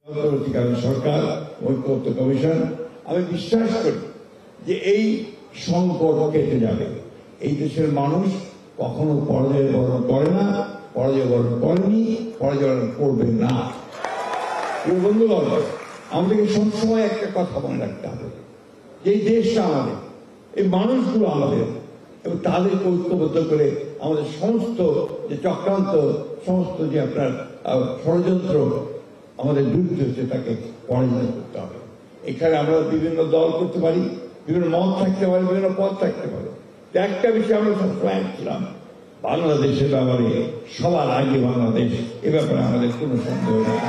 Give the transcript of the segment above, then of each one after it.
অন্তর্বর্তীকালীন সরকার, ঐক্যমত্য কমিশন, আমি বিশ্বাস করি যে এই সংকট কেটে যাবে। এই দেশের মানুষ কখনো পরাজয় বরণ করে না, পরাজয় বরণ করেনি, পরাজয় বরণ করবে না। বন্ধুগণ, আমাদেরকে সবসময় একটা কথা মনে রাখতে হবে, যে এই দেশটা আমাদের, এই মানুষগুলো আমাদের, এবং তাদেরকে ঐক্যবদ্ধ করে আমাদের সমস্ত যে চক্রান্ত, সমস্ত যে আপনার ষড়যন্ত্র আমাদের বিরুদ্ধে হচ্ছে, তাকে পরাজিত করতে হবে। এখানে আমরা বিভিন্ন দল করতে পারি, বিভিন্ন মত থাকতে পারে, বিভিন্ন পথ থাকতে পারে। একটা বিষয় আমরা সবসময় ছিলাম, বাংলাদেশের ব্যাপারে সবার আগে বাংলাদেশ, এ ব্যাপারে আমাদের কোনো সন্দেহ নেই।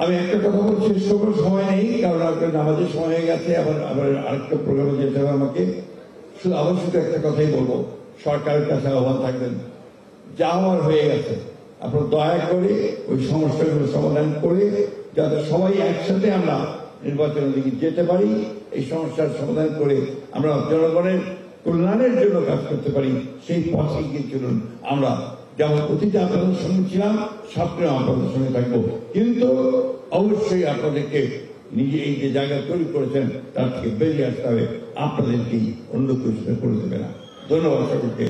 আমি একটা কথা বলছি, শেষ করার সময় নেই, কারণ আমাদের সময় হয়ে গেছে, আবার আরেকটা প্রোগ্রামে যেতে হবে আমাকে। শুধু একটা কথাই বলবো, সরকারের কাছে আহ্বান থাকবেন, যা হওয়ার হয়ে গেছে আপনারা দয়া করে ওই সমস্যাগুলো সমাধান করে, যাতে সবাই একসাথে আমরা নির্বাচনের দিকে যেতে পারি, এই সমস্যার সমাধান করে আমরা জনগণের কল্যাণের জন্য কাজ করতে পারি, সেই পথে গিয়ে চলুন। আমরা যেমন অতীতে আপনাদের সঙ্গে ছিলাম, সামনেও আপনাদের সঙ্গে থাকবো, কিন্তু অবশ্যই আপনাদেরকে নিজে এই যে জায়গা তৈরি করেছেন তার থেকে বেরিয়ে আসতে হবে, আপনাদেরকেই অন্য কিছু করে দেবে না। ধন্যবাদ সকলকে।